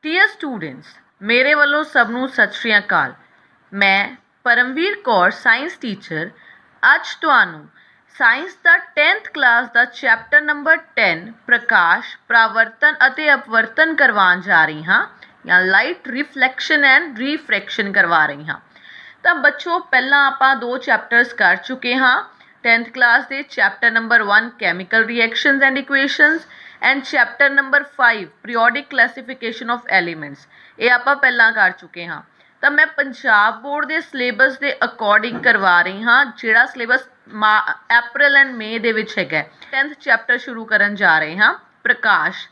Dear students, ਮੇਰੇ ਵੱਲੋਂ ਸਭ ਨੂੰ ਸਤਿ ਸ਼੍ਰੀ ਅਕਾਲ। ਮੈਂ ਪਰਮਵੀਰ ਕੌਰ ਸਾਇੰਸ ਟੀਚਰ ਅੱਜ ਤੁਹਾਨੂੰ ਸਾਇੰਸ ਦਾ 10th ਕਲਾਸ ਦਾ ਚੈਪਟਰ ਨੰਬਰ 10 ਪ੍ਰਕਾਸ਼, ਪਰਾਵਰਤਨ ਅਤੇ ਅਪਵਰਤਨ ਕਰਵਾਉਣ ਜਾ ਰਹੀ ਹਾਂ ਜਾਂ ਲਾਈਟ ਰਿਫਲੈਕਸ਼ਨ ਐਂਡ ਰੀਫਰੈਕਸ਼ਨ ਕਰਵਾ ਰਹੀ ਹਾਂ। ਤਾਂ ਬੱਚੋ, ਪਹਿਲਾਂ ਆਪਾਂ 2 ਚੈਪਟਰਸ ਕਰ ਚੁੱਕੇ ਹਾਂ 10th ਕਲਾਸ ਦੇ। Chapter number 1 chemical reactions and equations and chapter number 5 periodic classification of elements, ਇਹ ਆਪਾਂ ਪਹਿਲਾਂ ਕਰ ਚੁੱਕੇ ਹਾਂ। ਤਾਂ ਮੈਂ ਪੰਜਾਬ ਬੋਰਡ ਦੇ ਸਿਲੇਬਸ ਦੇ ਅਕੋਰਡਿੰਗ ਕਰਵਾ ਰਹੀ ਹਾਂ, ਜਿਹੜਾ ਸਿਲੇਬਸ ਅਪ੍ਰੈਲ ਐਂਡ ਮਈ ਦੇ ਵਿੱਚ ਹੈਗਾ। 10th ਚੈਪਟਰ ਸ਼ੁਰੂ ਕਰਨ ਜਾ ਰਹੇ ਹਾਂ, ਪ੍ਰਕਾਸ਼।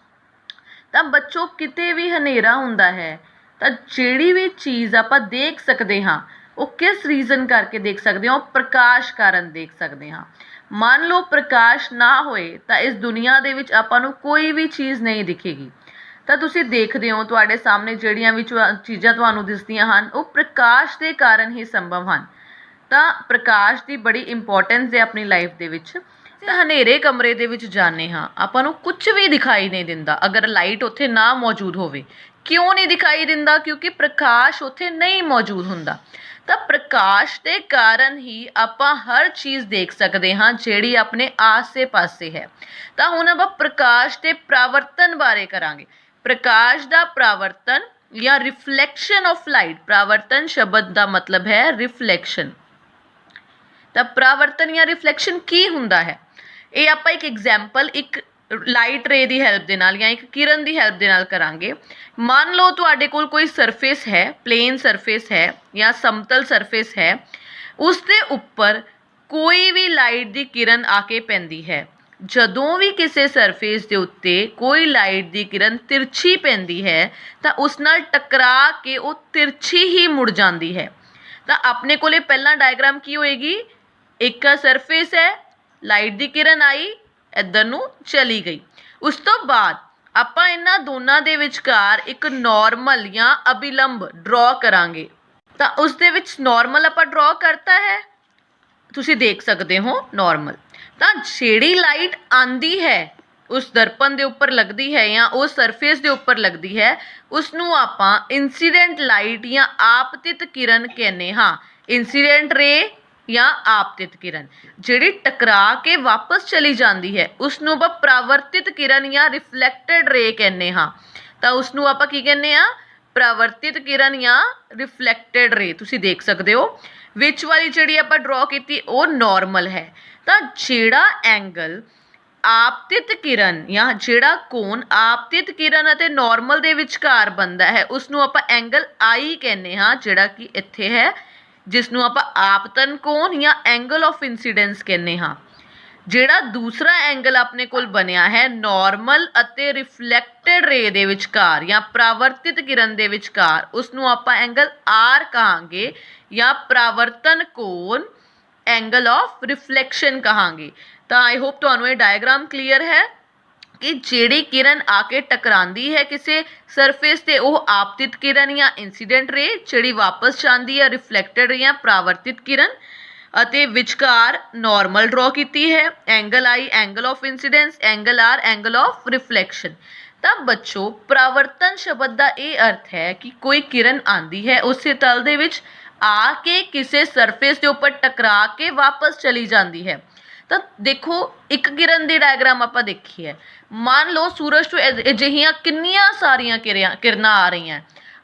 ਤਾਂ ਬੱਚੋ, ਕਿਤੇ ਵੀ ਹਨੇਰਾ ਹੁੰਦਾ ਹੈ ਤਾਂ ਜਿਹੜੀ ਵੀ ਚੀਜ਼ ਆਪਾਂ ਦੇਖ ਸਕਦੇ ਹਾਂ ਉਹ ਕਿਸ ਰੀਜ਼ਨ ਕਰਕੇ ਦੇਖ ਸਕਦੇ ਹਾਂ? ਉਹ ਪ੍ਰਕਾਸ਼ ਕਾਰਨ ਦੇਖ ਸਕਦੇ ਹਾਂ। ਮੰਨ ਲਓ ਪ੍ਰਕਾਸ਼ ਨਾ ਹੋਏ ਤਾਂ ਇਸ ਦੁਨੀਆ ਦੇ ਵਿੱਚ ਆਪਾਂ ਨੂੰ ਕੋਈ ਵੀ ਚੀਜ਼ ਨਹੀਂ ਦਿਖੇਗੀ। ਤਾਂ ਤੁਸੀਂ ਦੇਖਦੇ ਹੋ ਤੁਹਾਡੇ ਸਾਹਮਣੇ ਜਿਹੜੀਆਂ ਵੀ ਚੀਜ਼ਾਂ ਤੁਹਾਨੂੰ ਦਿਸਦੀਆਂ ਹਨ ਉਹ ਪ੍ਰਕਾਸ਼ ਦੇ ਕਾਰਨ ਹੀ ਸੰਭਵ ਹਨ। ਤਾਂ ਪ੍ਰਕਾਸ਼ ਦੀ ਬੜੀ ਇੰਪੋਰਟੈਂਸ ਹੈ ਆਪਣੀ ਲਾਈਫ ਦੇ ਵਿੱਚ। ਤਾਂ ਹਨੇਰੇ ਕਮਰੇ ਦੇ ਵਿੱਚ ਜਾਂਦੇ ਹਾਂ, ਆਪਾਂ ਨੂੰ ਕੁਝ ਵੀ ਦਿਖਾਈ ਨਹੀਂ ਦਿੰਦਾ ਅਗਰ ਲਾਈਟ ਉੱਥੇ ਨਾ ਮੌਜੂਦ ਹੋਵੇ। ਕਿਉਂ ਨਹੀਂ ਦਿਖਾਈ ਦਿੰਦਾ? ਕਿਉਂਕਿ ਪ੍ਰਕਾਸ਼ ਉੱਥੇ ਨਹੀਂ ਮੌਜੂਦ ਹੁੰਦਾ। ਤਾਂ ਪ੍ਰਕਾਸ਼ ਦੇ ਕਾਰਨ ਹੀ ਆਪਾਂ ਹਰ ਚੀਜ਼ ਦੇਖ ਸਕਦੇ ਹਾਂ ਜਿਹੜੀ ਆਪਣੇ ਆਸੇ ਪਾਸੇ ਹੈ। ਤਾਂ ਹੁਣ ਆਪਾਂ ਪ੍ਰਕਾਸ਼ ਦੇ ਪਰਾਵਰਤਨ ਬਾਰੇ ਕਰਾਂਗੇ। ਪ੍ਰਕਾਸ਼ ਦਾ ਪਰਾਵਰਤਨ ਜਾਂ ਰਿਫਲੈਕਸ਼ਨ ਆਫ ਲਾਈਟ। ਪਰਾਵਰਤਨ ਸ਼ਬਦ ਦਾ ਮਤਲਬ ਹੈ ਰਿਫਲੈਕਸ਼ਨ। ਤਾਂ ਪਰਾਵਰਤਨ ਜਾਂ ਰਿਫਲੈਕਸ਼ਨ ਕੀ ਹੁੰਦਾ ਹੈ? ਇਹ ਆਪਾਂ ਇੱਕ ਐਗਜ਼ਾਮਪਲ ਇੱਕ ਲਾਈਟ ਰੇ ਦੀ ਹੈਲਪ ਦੇ ਨਾਲ ਜਾਂ ਇੱਕ ਕਿਰਨ ਦੀ ਹੈਲਪ ਦੇ ਨਾਲ ਕਰਾਂਗੇ। ਮੰਨ ਲਓ ਤੁਹਾਡੇ ਕੋਲ ਕੋਈ ਸਰਫੇਸ ਹੈ, ਪਲੇਨ ਸਰਫੇਸ ਹੈ ਜਾਂ ਸਮਤਲ ਸਰਫੇਸ ਹੈ, ਉਸ ਦੇ ਉੱਪਰ ਕੋਈ ਵੀ ਲਾਈਟ ਦੀ ਕਿਰਨ ਆ ਕੇ ਪੈਂਦੀ ਹੈ। ਜਦੋਂ ਵੀ ਕਿਸੇ ਸਰਫੇਸ ਦੇ ਉੱਤੇ ਕੋਈ ਲਾਈਟ ਦੀ ਕਿਰਨ ਤਿਰਛੀ ਪੈਂਦੀ ਹੈ ਤਾਂ ਉਸ ਨਾਲ ਟਕਰਾ ਕੇ ਉਹ ਤਿਰਛੀ ਹੀ ਮੁੜ ਜਾਂਦੀ ਹੈ। ਤਾਂ ਆਪਣੇ ਕੋਲੇ ਪਹਿਲਾਂ ਡਾਇਗਰਾਮ ਕੀ ਹੋਏਗੀ? ਇੱਕ ਸਰਫੇਸ ਹੈ, ਲਾਈਟ ਦੀ ਕਿਰਨ ਆਈ, ਇੱਧਰ ਨੂੰ ਚਲੀ ਗਈ। ਉਸ ਤੋਂ ਬਾਅਦ ਆਪਾਂ ਇਹਨਾਂ ਦੋਨਾਂ ਦੇ ਵਿਚਕਾਰ ਇੱਕ ਨੋਰਮਲ ਜਾਂ ਅਭਿਲੰਬ ਡਰਾ ਕਰਾਂਗੇ। ਤਾਂ ਉਸ ਦੇ ਵਿੱਚ ਨੋਰਮਲ ਆਪਾਂ ਡਰਾ ਕਰਤਾ ਹੈ, ਤੁਸੀਂ ਦੇਖ ਸਕਦੇ ਹੋ ਨੋਰਮਲ। ਤਾਂ ਜਿਹੜੀ ਲਾਈਟ ਆਂਦੀ ਹੈ ਉਸ ਦਰਪਣ ਦੇ ਉੱਪਰ ਲੱਗਦੀ ਹੈ ਜਾਂ ਉਸ ਸਰਫੇਸ ਦੇ ਉੱਪਰ ਲੱਗਦੀ ਹੈ, ਉਸ ਨੂੰ ਆਪਾਂ ਇੰਸੀਡੈਂਟ ਲਾਈਟ ਜਾਂ ਆਪਤਿਤ ਕਿਰਨ ਕਹਿੰਦੇ ਹਾਂ। ਇੰਸੀਡੈਂਟ ਰੇ ਜਾਂ ਆਪਤਿਤ ਕਿਰਨ ਜਿਹੜੀ ਟਕਰਾ ਕੇ ਵਾਪਸ ਚਲੀ ਜਾਂਦੀ ਹੈ ਉਸ ਨੂੰ ਆਪਾਂ ਪਰਾਵਰਤਿਤ ਕਿਰਨ ਜਾਂ ਰਿਫਲੈਕਟਡ ਰੇ ਕਹਿੰਦੇ ਹਾਂ। ਤਾਂ ਉਸ ਨੂੰ ਆਪਾਂ ਕੀ ਕਹਿੰਦੇ ਹਾਂ? ਪਰਾਵਰਤਿਤ ਕਿਰਨ ਜਾਂ ਰਿਫਲੈਕਟਡ ਰੇ। ਤੁਸੀਂ ਦੇਖ ਸਕਦੇ ਹੋ ਵਿੱਚ ਵਾਲੀ ਜਿਹੜੀ ਆਪਾਂ ਡਰਾ ਕੀਤੀ ਉਹ ਨੋਰਮਲ ਹੈ। ਤਾਂ ਜਿਹੜਾ ਐਂਗਲ ਆਪਤਿਤ ਕਿਰਨ ਜਾਂ ਜਿਹੜਾ ਕੋਣ ਆਪਤਿਤ ਕਿਰਨ ਅਤੇ ਨੋਰਮਲ ਦੇ ਵਿਚਕਾਰ ਬਣਦਾ ਹੈ ਉਸ ਨੂੰ ਆਪਾਂ ਐਂਗਲ ਆਈ ਕਹਿੰਦੇ ਹਾਂ, ਜਿਹੜਾ ਕਿ ਇੱਥੇ ਹੈ, ਜਿਸ ਨੂੰ ਆਪਾਂ ਆਪਤਨ ਕੋਣ ਜਾਂ ਐਂਗਲ ਆਫ ਇੰਸੀਡੈਂਸ ਕਹਿੰਦੇ ਹਾਂ। ਜਿਹੜਾ ਦੂਸਰਾ ਐਂਗਲ ਆਪਣੇ ਕੋਲ ਬਣਿਆ ਹੈ ਨੋਰਮਲ ਅਤੇ ਰਿਫਲੈਕਟਡ ਰੇ ਦੇ ਵਿਚਕਾਰ ਜਾਂ ਪਰਾਵਰਤਿਤ ਕਿਰਨ ਦੇ ਵਿਚਕਾਰ, ਉਸ ਨੂੰ ਆਪਾਂ ਐਂਗਲ ਆਰ ਕਹਾਂਗੇ ਜਾਂ ਪਰਾਵਰਤਨ ਕੋਣ ਐਂਗਲ ਆਫ ਰਿਫਲੈਕਸ਼ਨ ਕਹਾਂਗੇ। ਤਾਂ ਆਈ ਹੋਪ ਤੁਹਾਨੂੰ ਇਹ ਡਾਇਗਰਾਮ ਕਲੀਅਰ ਹੈ ਕਿ ਜਿਹੜੀ ਕਿਰਨ ਆ ਕੇ ਟਕਰਾਉਂਦੀ ਹੈ ਕਿਸੇ ਸਰਫੇਸ ਤੇ ਉਹ ਆਪਤਿਤ ਕਿਰਨ ਜਾਂ ਇੰਸੀਡੈਂਟ ਰੇ, ਜਿਹੜੀ ਵਾਪਸ ਜਾਂਦੀ ਹੈ ਰਿਫਲੈਕਟਡ ਜਾਂ ਪਰਾਵਰਤਿਤ ਕਿਰਨ, ਅਤੇ ਵਿਚਕਾਰ ਨੋਰਮਲ ਡਰਾ ਕੀਤੀ ਹੈ। Angle I angle of incidence, angle R angle of reflection. ਤਾਂ ਬੱਚੋ, ਪਰਾਵਰਤਨ ਸ਼ਬਦ ਦਾ ਇਹ ਅਰਥ ਹੈ ਕਿ ਕੋਈ ਕਿਰਨ ਆਂਦੀ ਹੈ ਉਸੇ ਤਲ ਦੇ ਵਿੱਚ ਆ ਕੇ ਕਿਸੇ ਸਰਫੇਸ ਦੇ ਉੱਪਰ ਟਕਰਾ ਕੇ ਵਾਪਸ ਚਲੀ ਜਾਂਦੀ ਹੈ। ਤਾਂ ਦੇਖੋ, ਇੱਕ ਕਿਰਨ ਦੀ ਡਾਇਗਰਾਮ ਆਪਾਂ ਦੇਖੀ ਹੈ। ਮੰਨ ਲਓ ਸੂਰਜ ਤੋਂ ਅਜਿਹੀਆਂ ਕਿੰਨੀਆਂ ਸਾਰੀਆਂ ਕਿਰਨਾਂ ਆ ਰਹੀਆਂ,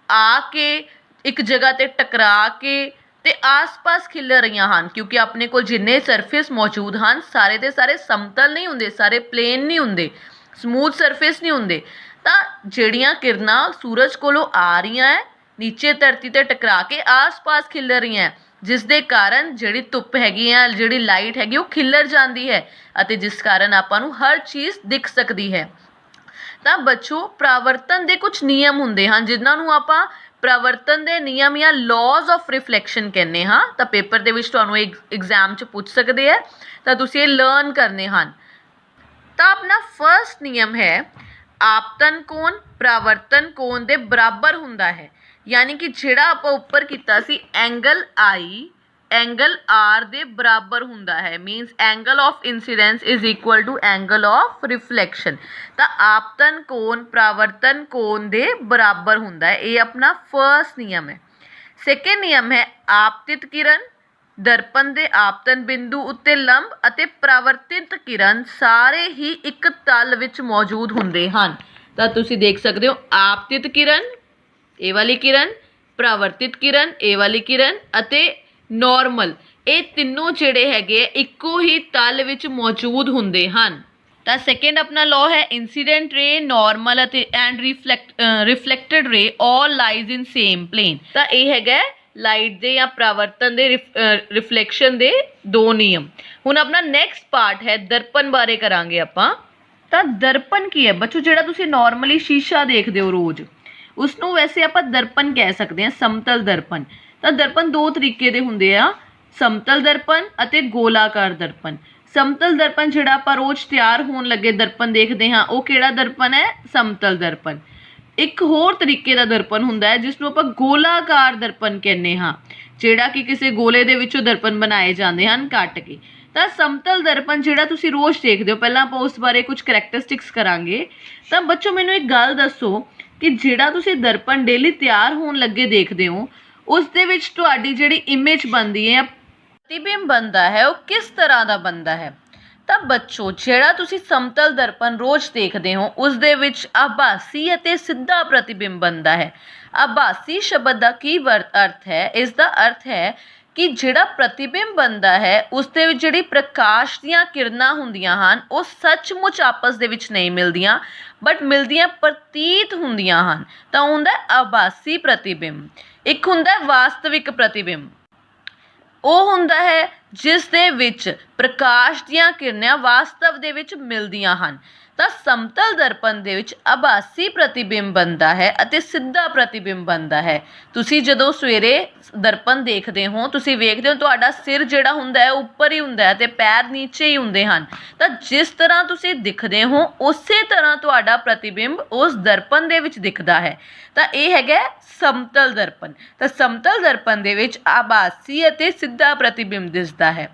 ਆ ਕੇ ਇੱਕ ਜਗ੍ਹਾ ਤੇ ਟਕਰਾ ਕੇ ਤੇ ਆਸ-ਪਾਸ ਖਿਲਰ ਰਹੀਆਂ ਹਨ, ਕਿਉਂਕਿ ਆਪਣੇ ਕੋਲ ਜਿੰਨੇ ਸਰਫੇਸ ਮੌਜੂਦ ਹਨ ਸਾਰੇ ਦੇ ਸਾਰੇ ਸਮਤਲ ਨਹੀਂ ਹੁੰਦੇ, ਸਾਰੇ ਪਲੇਨ ਨਹੀਂ ਹੁੰਦੇ, ਸਮੂਥ ਸਰਫੇਸ ਨਹੀਂ ਹੁੰਦੇ। ਤਾਂ ਜਿਹੜੀਆਂ ਕਿਰਨਾਂ ਸੂਰਜ ਕੋਲੋਂ ਆ ਰਹੀਆਂ ਹੈ ਨੀਚੇ ਧਰਤੀ ਤੇ ਟਕਰਾ ਕੇ ਆਸ-ਪਾਸ ਖਿਲਰ ਰਹੀਆਂ, ਜਿਸ ਦੇ ਕਾਰਨ ਜਿਹੜੀ ਧੁੱਪ ਹੈਗੀ ਹੈ, ਜਿਹੜੀ ਲਾਈਟ ਹੈਗੀ ਉਹ ਖਿਲਰ ਜਾਂਦੀ ਹੈ ਅਤੇ ਜਿਸ ਕਾਰਨ ਆਪਾਂ ਨੂੰ ਹਰ ਚੀਜ਼ ਦਿਖ ਸਕਦੀ ਹੈ। ਤਾਂ ਬੱਚੋ, ਪਰਾਵਰਤਨ ਦੇ ਕੁਝ ਨਿਯਮ ਹੁੰਦੇ ਹਨ ਜਿਨ੍ਹਾਂ ਨੂੰ ਆਪਾਂ ਪਰਾਵਰਤਨ ਦੇ ਨਿਯਮ ਜਾਂ ਲਾਜ਼ ਆਫ ਰਿਫਲੈਕਸ਼ਨ ਕਹਿੰਦੇ ਹਾਂ। ਤਾਂ ਪੇਪਰ ਦੇ ਵਿੱਚ ਤੁਹਾਨੂੰ ਐਗਜ਼ਾਮ 'ਚ ਪੁੱਛ ਸਕਦੇ ਹੈ, ਤਾਂ ਤੁਸੀਂ ਇਹ ਲਰਨ ਕਰਨੇ ਹਨ। ਤਾਂ ਆਪਣਾ ਫਰਸਟ ਨਿਯਮ ਹੈ ਆਪਤਨ ਕੋਣ ਪਰਾਵਰਤਨ ਕੋਣ ਦੇ ਬਰਾਬਰ ਹੁੰਦਾ ਹੈ। ਯਾਨੀ ਕਿ ਜਿਹੜਾ ਆਪਾਂ ਉੱਪਰ ਕੀਤਾ ਸੀ ਐਂਗਲ ਆਈ एंगल आर दे बराबर हुंदा है, means angle of incidence is equal to angle of reflection. तो आपतन कोण परावर्तन कोण दे बराबर हुंदा है, ये अपना फर्स्ट नियम है। सेकेंड नियम है आपतित किरण दर्पण ਦੇ ਆਪਤਨ ਬਿੰਦੂ ਉੱਤੇ ਲੰਬ ਅਤੇ ਪਰਾਵਰਤਿਤ ਕਿਰਨ ਸਾਰੇ ਹੀ ਇੱਕ ਤਲ ਵਿੱਚ ਮੌਜੂਦ ਹੁੰਦੇ ਹਨ। ਤਾਂ ਤੁਸੀਂ ਦੇਖ ਸਕਦੇ ਹੋ ਆਪਤਿਤ ਕਿਰਨ ਇਹ ਵਾਲੀ ਕਿਰਨ, ਪਰਾਵਰਤਿਤ ਕਿਰਨ ਇਹ ਵਾਲੀ ਕਿਰਨ ਅਤੇ ਨੋਰਮਲ, ਇਹ ਤਿੰਨੋਂ ਜਿਹੜੇ ਹੈਗੇ ਇੱਕੋ ਹੀ ਤਲ ਵਿੱਚ ਮੌਜੂਦ ਹੁੰਦੇ ਹਨ। ਤਾਂ ਸੈਕਿੰਡ ਆਪਣਾ ਲਾਅ ਹੈ ਇੰਸੀਡੈਂਟ ਰੇ, ਨੋਰਮਲ ਅਤੇ ਐਂਡ ਰਿਫਲੈਕਟਡ ਰੇ ਆਲ ਲਾਈਜ਼ ਇਨ ਸੇਮ ਪਲੇਨ। ਤਾਂ ਇਹ ਹੈਗਾ ਲਾਈਟ ਦੇ ਜਾਂ ਪਰਾਵਰਤਨ ਦੇ ਰਿਫਲੈਕਸ਼ਨ ਦੇ ਦੋ ਨਿਯਮ। ਹੁਣ ਆਪਣਾ ਨੈਕਸਟ ਪਾਰਟ ਹੈ ਦਰਪਣ ਬਾਰੇ ਕਰਾਂਗੇ ਆਪਾਂ। ਤਾਂ ਦਰਪਣ ਕੀ ਹੈ ਬੱਚੋ? ਜਿਹੜਾ ਤੁਸੀਂ ਨਾਰਮਲੀ ਸ਼ੀਸ਼ਾ ਦੇਖਦੇ ਹੋ ਰੋਜ਼, ਉਸਨੂੰ ਵੈਸੇ ਆਪਾਂ ਦਰਪਣ ਕਹਿ ਸਕਦੇ ਹਾਂ, ਸਮਤਲ ਦਰਪਣ। ਤਾਂ ਦਰਪਣ ਦੋ ਤਰੀਕੇ ਦੇ ਹੁੰਦੇ ਆ, ਸਮਤਲ ਦਰਪਣ ਅਤੇ ਗੋਲਾਕਾਰ ਦਰਪਣ। ਸਮਤਲ ਦਰਪਣ ਜਿਹੜਾ ਆਪਾਂ ਰੋਜ਼ ਤਿਆਰ ਹੋਣ ਲੱਗੇ ਦਰਪਣ ਦੇਖਦੇ ਹਾਂ, ਉਹ ਕਿਹੜਾ ਦਰਪਣ ਹੈ? ਸਮਤਲ ਦਰਪਣ। ਇੱਕ ਹੋਰ ਤਰੀਕੇ ਦਾ ਦਰਪਣ ਹੁੰਦਾ ਹੈ ਜਿਸ ਨੂੰ ਆਪਾਂ ਗੋਲਾਕਾਰ ਦਰਪਣ ਕਹਿੰਦੇ ਹਾਂ, ਜਿਹੜਾ ਕਿ ਕਿਸੇ ਗੋਲੇ ਦੇ ਵਿੱਚੋਂ ਦਰਪਣ ਬਣਾਏ ਜਾਂਦੇ ਹਨ ਕੱਟ ਕੇ। ਤਾਂ ਸਮਤਲ ਦਰਪਣ ਜਿਹੜਾ ਤੁਸੀਂ ਰੋਜ਼ ਦੇਖਦੇ ਹੋ, ਪਹਿਲਾਂ ਆਪਾਂ ਉਸ ਬਾਰੇ ਕੁਝ ਕਰੈਕਟਰਿਸਟਿਕਸ ਕਰਾਂਗੇ। ਤਾਂ ਬੱਚੋ ਮੈਨੂੰ ਇੱਕ ਗੱਲ ਦੱਸੋ ਕਿ ਜਿਹੜਾ ਤੁਸੀਂ ਦਰਪਣ ਡੇਲੀ ਤਿਆਰ ਹੋਣ ਲੱਗੇ ਦੇਖਦੇ ਹੋ, ਉਸ ਦੇ ਵਿੱਚ ਤੁਹਾਡੀ ਜਿਹੜੀ ਇਮੇਜ ਬਣਦੀ ਹੈ, ਪ੍ਰਤੀਬਿੰਬ ਬਣਦਾ ਹੈ, ਉਹ ਕਿਸ ਤਰ੍ਹਾਂ ਦਾ ਬਣਦਾ ਹੈ? ਤਾਂ ਬੱਚੋ ਜਿਹੜਾ ਤੁਸੀਂ ਸਮਤਲ ਦਰਪਣ ਰੋਜ਼ ਦੇਖਦੇ ਹੋ, ਉਸ ਦੇ ਵਿੱਚ ਆਭਾਸੀ ਅਤੇ ਸਿੱਧਾ ਪ੍ਰਤੀਬਿੰਬ ਬਣਦਾ ਹੈ। ਆਭਾਸੀ ਸ਼ਬਦ ਦਾ ਕੀ ਅਰਥ ਹੈ? ਇਸ ਦਾ ਅਰਥ ਹੈ ਕਿ ਜਿਹੜਾ ਪ੍ਰਤੀਬਿੰਬ ਬਣਦਾ ਹੈ ਉਸ ਦੇ ਵਿੱਚ ਜਿਹੜੀ ਪ੍ਰਕਾਸ਼ ਦੀਆਂ ਕਿਰਨਾਂ ਹੁੰਦੀਆਂ ਹਨ, ਉਹ ਸੱਚਮੁੱਚ ਆਪਸ ਦੇ ਵਿੱਚ ਨਹੀਂ ਮਿਲਦੀਆਂ, ਬਟ ਮਿਲਦੀਆਂ ਪ੍ਰਤੀਤ ਹੁੰਦੀਆਂ ਹਨ। ਤਾਂ ਹੁੰਦਾ ਆਭਾਸੀ ਪ੍ਰਤੀਬਿੰਬ। ਇੱਕ ਹੁੰਦਾ ਵਾਸਤਵਿਕ ਪ੍ਰਤੀਬਿੰਬ, ਉਹ ਹੁੰਦਾ ਹੈ ਜਿਸ ਦੇ ਵਿੱਚ ਪ੍ਰਕਾਸ਼ ਦੀਆਂ ਕਿਰਨਾਂ ਵਾਸਤਵ ਦੇ ਵਿੱਚ ਮਿਲਦੀਆਂ ਹਨ। ਤਾਂ ਸਮਤਲ ਦਰਪਣ ਦੇ ਵਿੱਚ ਆਭਾਸੀ ਪ੍ਰਤੀਬਿੰਬ ਬਣਦਾ ਹੈ ਅਤੇ ਸਿੱਧਾ ਪ੍ਰਤੀਬਿੰਬ ਬਣਦਾ ਹੈ। ਤੁਸੀਂ ਜਦੋਂ ਸਵੇਰੇ ਦਰਪਣ ਦੇਖਦੇ ਹੋ, ਤੁਸੀਂ ਵੇਖਦੇ ਹੋ ਤੁਹਾਡਾ ਸਿਰ ਜਿਹੜਾ ਹੁੰਦਾ ਹੈ ਉੱਪਰ ਹੀ ਹੁੰਦਾ ਹੈ ਅਤੇ ਪੈਰ ਨੀਚੇ ਹੀ ਹੁੰਦੇ ਹਨ। ਤਾਂ ਜਿਸ ਤਰ੍ਹਾਂ ਤੁਸੀਂ ਦਿਖਦੇ ਹੋ ਉਸੇ ਤਰ੍ਹਾਂ ਤੁਹਾਡਾ ਪ੍ਰਤੀਬਿੰਬ ਉਸ ਦਰਪਣ ਦੇ ਵਿੱਚ ਦਿਖਦਾ ਹੈ। ਤਾਂ ਇਹ ਹੈਗਾ ਸਮਤਲ ਦਰਪਣ। ਤਾਂ ਸਮਤਲ ਦਰਪਣ ਦੇ ਵਿੱਚ ਆਭਾਸੀ ਅਤੇ ਸਿੱਧਾ ਪ੍ਰਤੀਬਿੰਬ ਦਿਸਦਾ ਹੈ।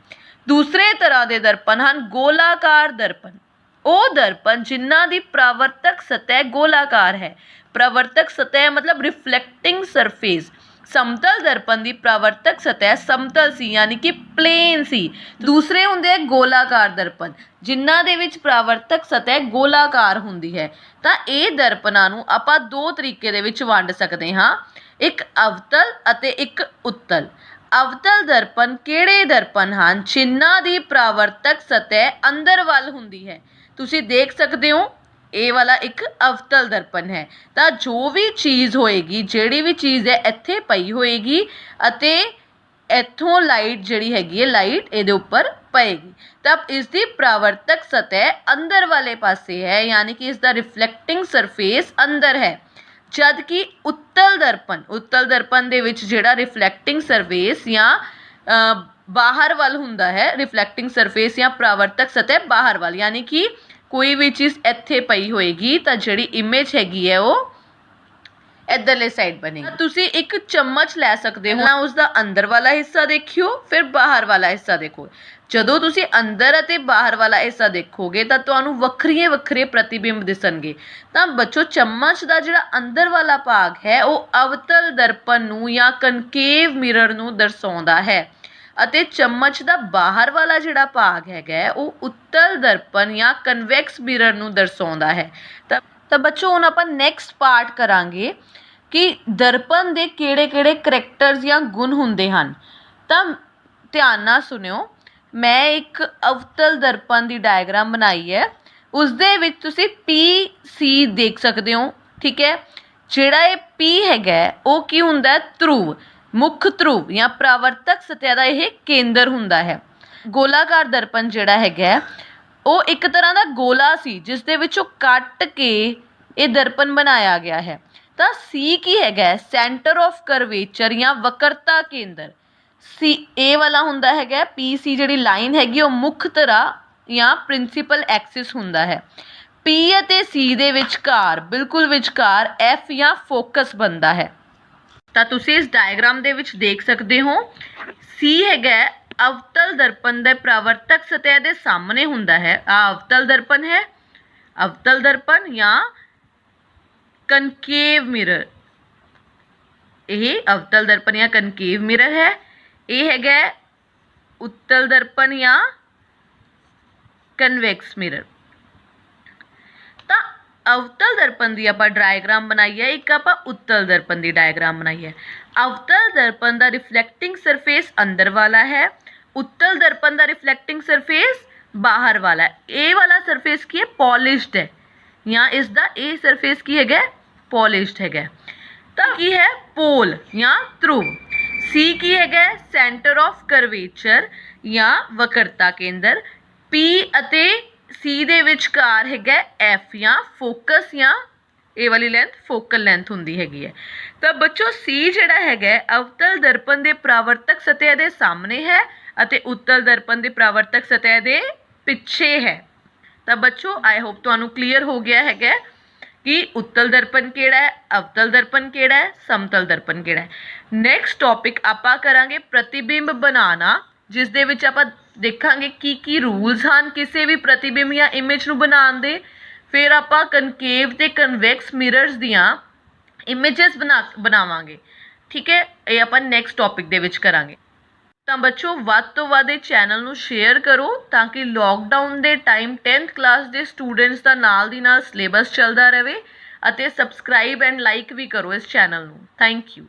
ਦੂਸਰੇ ਤਰ੍ਹਾਂ ਦੇ ਦਰਪਣ ਹਨ ਗੋਲਾਕਾਰ ਦਰਪਣ। ਉਹ ਦਰਪਣ ਜਿਨ੍ਹਾਂ ਦੀ ਪਰਾਵਰਤਕ ਸਤਹ ਗੋਲਾਕਾਰ ਹੈ। ਪਰਾਵਰਤਕ ਸਤਹ ਮਤਲਬ ਰਿਫਲੈਕਟਿੰਗ ਸਰਫੇਸ। ਸਮਤਲ ਦਰਪਣ ਦੀ ਪਰਾਵਰਤਕ ਸਤਹ ਸਮਤਲ ਸੀ, ਯਾਨੀ ਕਿ ਪਲੇਨ ਸੀ। ਦੂਸਰੇ ਹੁੰਦੇ ਆ ਗੋਲਾਕਾਰ ਦਰਪਣ, ਜਿਨ੍ਹਾਂ ਦੇ ਵਿੱਚ ਪਰਾਵਰਤਕ ਸਤਹ ਗੋਲਾਕਾਰ ਹੁੰਦੀ ਹੈ। ਤਾਂ ਇਹ ਦਰਪਣਾਂ ਨੂੰ ਆਪਾਂ ਦੋ ਤਰੀਕੇ ਦੇ ਵਿੱਚ ਵੰਡ ਸਕਦੇ ਹਾਂ, ਇੱਕ ਅਵਤਲ ਅਤੇ ਇੱਕ ਉੱਤਲ। ਅਵਤਲ ਦਰਪਣ ਕਿਹੜੇ ਦਰਪਣ ਹਨ? ਜਿਨ੍ਹਾਂ ਦੀ ਪਰਾਵਰਤਕ ਸਤਹ ਅੰਦਰ ਵੱਲ ਹੁੰਦੀ ਹੈ। ਤੁਸੀਂ ਦੇਖ ਸਕਦੇ ਹੋ ਇਹ ਵਾਲਾ ਇੱਕ ਅਵਤਲ ਦਰਪਣ ਹੈ। ਤਾਂ ਜੋ ਵੀ ਚੀਜ਼ ਹੋਏਗੀ, ਜਿਹੜੀ ਵੀ ਚੀਜ਼ ਹੈ ਇੱਥੇ ਪਈ ਹੋਏਗੀ ਅਤੇ ਇੱਥੋਂ ਲਾਈਟ ਜਿਹੜੀ ਹੈਗੀ ਹੈ, ਲਾਈਟ ਇਹਦੇ ਉੱਪਰ ਪਏਗੀ। ਤਾਂ ਇਸ ਦੀ ਪਰਾਵਰਤਕ ਸਤਹ ਅੰਦਰ ਵਾਲੇ ਪਾਸੇ ਹੈ, ਯਾਨੀ ਕਿ ਇਸ ਦਾ ਰਿਫਲੈਕਟਿੰਗ ਸਰਫੇਸ ਅੰਦਰ ਹੈ। ਜਦ ਕਿ ਉੱਤਲ ਦਰਪਣ ਦੇ ਵਿੱਚ ਜਿਹੜਾ ਰਿਫਲੈਕਟਿੰਗ ਸਰਫੇਸ ਜਾਂ ਬਾਹਰ ਵੱਲ ਹੁੰਦਾ ਹੈ, ਰਿਫਲੈਕਟਿੰਗ ਸਰਫੇਸ ਜਾਂ ਪਰਾਵਰਤਕ ਸਤਹ ਬਾਹਰ ਵੱਲ, ਯਾਨੀ ਕਿ ਕੋਈ ਵੀ ਚੀਜ਼ ਇੱਥੇ ਪਈ ਹੋਏਗੀ ਤਾਂ ਜਿਹੜੀ ਇਮੇਜ ਹੈਗੀ ਹੈ ਉਹ ਇੱਧਰਲੇ ਸਾਈਡ ਬਣੇਗੀ। ਤੁਸੀਂ ਇੱਕ ਚਮਚ ਲੈ ਸਕਦੇ ਹੋ, ਉਸ ਦਾ ਅੰਦਰ ਵਾਲਾ ਹਿੱਸਾ ਦੇਖਿਓ, ਫਿਰ ਬਾਹਰ ਵਾਲਾ ਹਿੱਸਾ ਦੇਖੋ। ਜਦੋਂ ਤੁਸੀਂ ਅੰਦਰ ਅਤੇ ਬਾਹਰ ਵਾਲਾ ਹਿੱਸਾ ਦੇਖੋਗੇ ਤਾਂ ਤੁਹਾਨੂੰ ਵੱਖਰੇ ਪ੍ਰਤੀਬਿੰਬ ਦਿਸਣਗੇ। ਤਾਂ ਬੱਚੋ ਚਮਚ ਦਾ ਜਿਹੜਾ ਅੰਦਰ ਵਾਲਾ ਭਾਗ ਹੈ ਉਹ ਅਵਤਲ ਦਰਪਣ ਨੂੰ ਜਾਂ ਕਨਕੇਵ ਮਿਰਰ ਨੂੰ ਦਰਸਾਉਂਦਾ ਹੈ, ਅਤੇ ਚਮਚ ਦਾ ਬਾਹਰ ਵਾਲਾ ਜਿਹੜਾ ਭਾਗ ਹੈਗਾ ਉਹ ਉੱਤਲ ਦਰਪਣ ਜਾਂ ਕਨਵੈਕਸ ਮਿਰਰ ਨੂੰ ਦਰਸਾਉਂਦਾ ਹੈ। ਤਾਂ ਬੱਚੋ ਹੁਣ ਆਪਾਂ ਨੈਕਸਟ ਪਾਰਟ ਕਰਾਂਗੇ ਕਿ ਦਰਪਣ ਦੇ ਕਿਹੜੇ ਕਰੈਕਟਰਸ ਜਾਂ ਗੁਣ ਹੁੰਦੇ ਹਨ। ਤਾਂ ਧਿਆਨ ਨਾਲ ਸੁਣਿਓ, ਮੈਂ ਇੱਕ ਅਵਤਲ ਦਰਪਣ ਦੀ ਡਾਇਗਰਾਮ ਬਣਾਈ ਹੈ। ਉਸ ਦੇ ਵਿੱਚ ਤੁਸੀਂ PC ਦੇਖ ਸਕਦੇ ਹੋ, ਠੀਕ ਹੈ। ਜਿਹੜਾ ਇਹ P ਹੈਗਾ ਉਹ ਕੀ ਹੁੰਦਾ ਹੈ? ਧਰੁਵ, ਮੁੱਖ ਧਰੁਵ ਜਾਂ ਪਰਾਵਰਤਕ ਸਤਹ ਦਾ ਇਹ ਕੇਂਦਰ ਹੁੰਦਾ ਹੈ। ਗੋਲਾਕਾਰ ਦਰਪਣ ਜਿਹੜਾ ਹੈਗਾ ਉਹ ਇੱਕ ਤਰ੍ਹਾਂ ਦਾ ਗੋਲਾ ਸੀ ਜਿਸ ਦੇ ਵਿੱਚੋਂ ਕੱਟ ਕੇ ਇਹ ਦਰਪਣ ਬਣਾਇਆ ਗਿਆ ਹੈ। ਤਾਂ C ਕੀ ਹੈਗਾ? ਸੈਂਟਰ ਆਫ ਕਰਵੇਚਰ ਜਾਂ ਵਕਰਤਾ ਕੇਂਦਰ। ਇਹ ਵਾਲਾ ਹੁੰਦਾ ਹੈਗਾ PC, ਜਿਹੜੀ ਲਾਈਨ ਹੈਗੀ ਉਹ ਮੁੱਖ ਧਰਾ ਜਾਂ ਪ੍ਰਿੰਸੀਪਲ ਐਕਸਿਸ ਹੁੰਦਾ ਹੈ। P ਅਤੇ C ਦੇ ਵਿਚਕਾਰ, ਬਿਲਕੁਲ ਵਿਚਕਾਰ F ਜਾਂ ਫੋਕਸ ਬਣਦਾ ਹੈ। ਤਾਂ ਤੁਸੀਂ ਇਸ ਡਾਇਗਰਾਮ ਦੇ ਵਿੱਚ ਦੇਖ ਸਕਦੇ ਹੋ ਸੀ ਹੈਗਾ ਅਵਤਲ ਦਰਪਣ ਦੇ ਪਰਾਵਰਤਕ ਸਤਹ ਦੇ ਸਾਹਮਣੇ ਹੁੰਦਾ ਹੈ। ਆ ਅਵਤਲ ਦਰਪਣ ਹੈ, ਅਵਤਲ ਦਰਪਣ ਜਾਂ ਕਨਕੇਵ ਮਿਰਰ। ਇਹ ਅਵਤਲ ਦਰਪਣ ਜਾਂ ਕਨਕੇਵ ਮਿਰਰ ਹੈ। ਇਹ ਹੈਗਾ उत्तल दर्पण या कन्वेक्स मिरर। तो अवतल दर्पण की आप डायग्राम बनाई है, एक आप उत्तल दर्पण की डायग्राम बनाई है। अवतल दर्पण का रिफ्लैक्टिंग सरफेस अंदर वाला है, उत्तल दर्पण का रिफ्लैक्टिंग सरफेस बाहर वाला है। ए वाला सरफेस की है पॉलिश्ड है, या इसका ए सरफेस की है पॉलिश्ड है। तो की है पोल या ध्रुव। सी की है सेंटर ऑफ करवेचर या वक्रता केंद्र। पी अते सी दे विचकार है एफ या फोकस या ए वाली लेंथ फोकल लेंथ होंदी हैगी है। तो बच्चों सी जिहड़ा है अवतल दर्पण के परावर्तक सतह के सामने है अते उत्तल दर्पण के परावर्तक सतह के पिछे है। तो बच्चों आई होप तुहानू क्लीयर हो गया है कि उत्तल दर्पण केड़ा है, अवतल दर्पण केड़ा है, समतल दर्पण केड़ा है। नैक्सट टॉपिक आपां करांगे प्रतिबिंब बनाना, जिस दे विच आपां देखांगे की रूल्स हैं किसी भी प्रतिबिंब या इमेज नू बनाउण दे। फिर आपां कनकेव ते कन्वैक्स मिरर्स दियां इमेजेस बनावांगे। ठीक है, ये आपां नैक्सट टॉपिक दे विच करांगे। ਤਾਂ ਬੱਚੋ ਵੱਧ ਤੋਂ ਵੱਧ ਇਹ ਚੈਨਲ ਨੂੰ ਸ਼ੇਅਰ ਕਰੋ ਤਾਂ ਕਿ ਲੋਕਡਾਊਨ ਦੇ ਟਾਈਮ 10th ਕਲਾਸ ਦੇ ਸਟੂਡੈਂਟਸ ਦਾ ਨਾਲ ਦੀ ਨਾਲ ਸਿਲੇਬਸ ਚੱਲਦਾ ਰਹੇ, ਅਤੇ ਸਬਸਕ੍ਰਾਈਬ ਐਂਡ ਲਾਈਕ ਵੀ ਕਰੋ ਇਸ ਚੈਨਲ ਨੂੰ। Thank you.